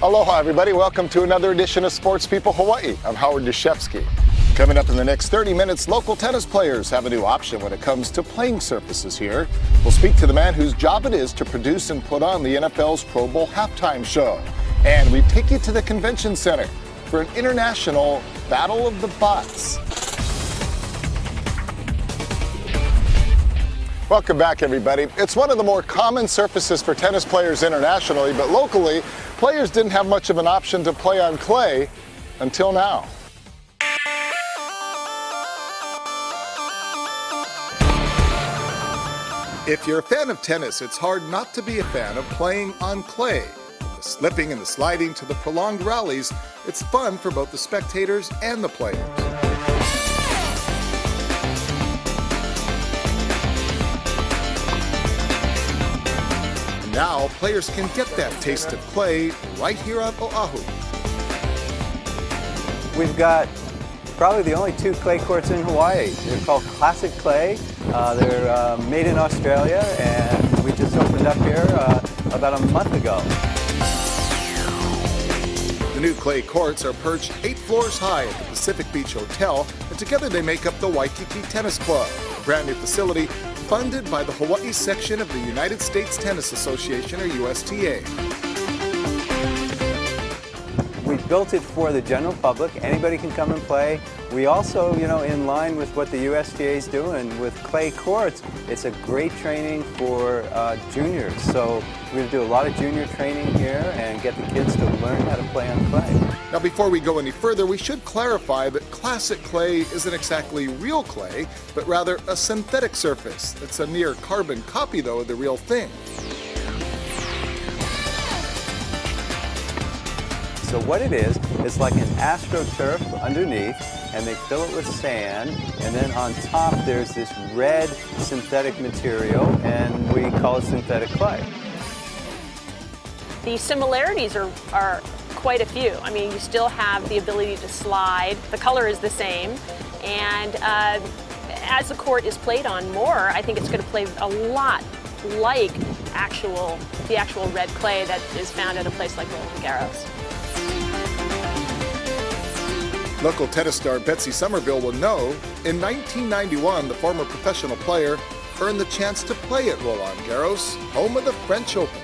Aloha everybody, welcome to another edition of Sports People Hawaii. I'm Howard Deshevsky. Coming up in the next 30 minutes, local tennis players have a new option when it comes to playing surfaces here. We'll speak to the man whose job it is to produce and put on the NFL's Pro Bowl halftime show. And we take you to the convention center for an international battle of the bots. Welcome back everybody. It's one of the more common surfaces for tennis players internationally, but locally, players didn't have much of an option to play on clay until now. If you're a fan of tennis, it's hard not to be a fan of playing on clay. From the slipping and the sliding to the prolonged rallies, it's fun for both the spectators and the players. And now, players can get that taste of clay right here on Oahu. We've got probably the only two clay courts in Hawaii. They're called Classic Clay. They're made in Australia, and we just opened up here about a month ago. The new clay courts are perched 8 floors high at the Pacific Beach Hotel, and together they make up the Waikiki Tennis Club, a brand new facility funded by the Hawaii section of the United States Tennis Association, or USTA. We built it for the general public. Anybody can come and play. We also, in line with what the USTA is doing with clay courts, it's a great training for juniors. So we're going to do a lot of junior training here and get the kids to learn how to play on clay. Now, before we go any further, we should clarify that classic clay isn't exactly real clay, but rather a synthetic surface. It's a near carbon copy, though, of the real thing. So what it is, it's like an astroturf underneath, and they fill it with sand, and then on top there's this red synthetic material, and we call it synthetic clay. The similarities are quite a few. I mean, you still have the ability to slide, the color is the same, and as the court is played on more, I think it's going to play a lot like the actual red clay that is found at a place like Roland Garros. Local tennis star Betsy Somerville will know, in 1991, the former professional player earned the chance to play at Roland Garros, home of the French Open.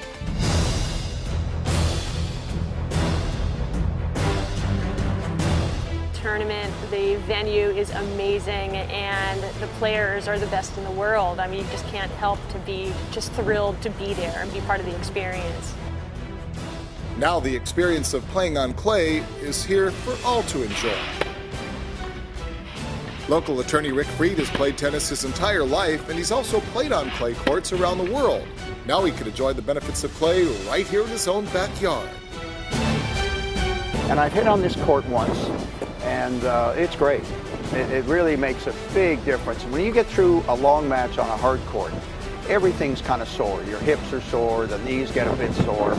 Tournament, the venue is amazing, and the players are the best in the world. I mean, you just can't help to be just thrilled to be there and be part of the experience. Now the experience of playing on clay is here for all to enjoy. Local attorney Rick Freed has played tennis his entire life, and he's also played on clay courts around the world. Now he can enjoy the benefits of clay right here in his own backyard. And I've hit on this court once, and it's great. It really makes a big difference. When you get through a long match on a hard court, everything's kind of sore. Your hips are sore, the knees get a bit sore.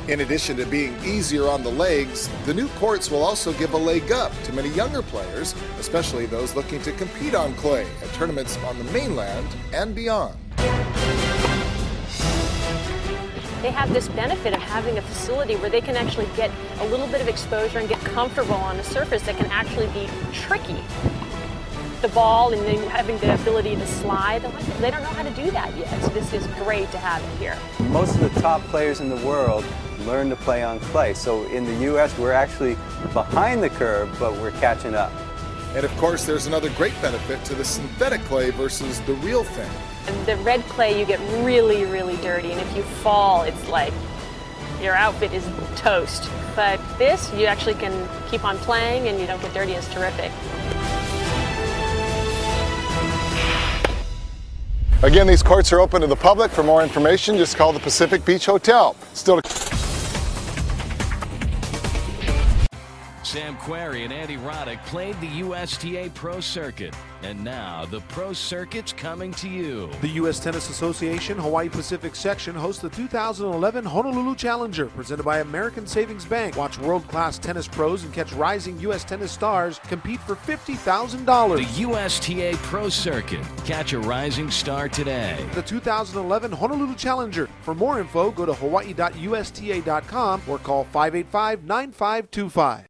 In addition to being easier on the legs, the new courts will also give a leg up to many younger players, especially those looking to compete on clay at tournaments on the mainland and beyond. They have this benefit of having a facility where they can actually get a little bit of exposure and get comfortable on a surface that can actually be tricky. The ball and then having the ability to slide, they don't know how to do that yet, so this is great to have it here. Most of the top players in the world learn to play on clay. So in the U.S., we're actually behind the curve, but we're catching up. And of course, there's another great benefit to the synthetic clay versus the real thing. And the red clay, you get really, really dirty, and if you fall, it's like your outfit is toast. But this, you actually can keep on playing and you don't get dirty. It's terrific. Again, these courts are open to the public. For more information, just call the Pacific Beach Hotel. Sam Querrey and Andy Roddick played the USTA Pro Circuit. And now the Pro Circuit's coming to you. The U.S. Tennis Association Hawaii Pacific Section hosts the 2011 Honolulu Challenger, presented by American Savings Bank. Watch world-class tennis pros and catch rising U.S. tennis stars compete for $50,000. The USTA Pro Circuit. Catch a rising star today. The 2011 Honolulu Challenger. For more info, go to hawaii.usta.com or call 585-9525.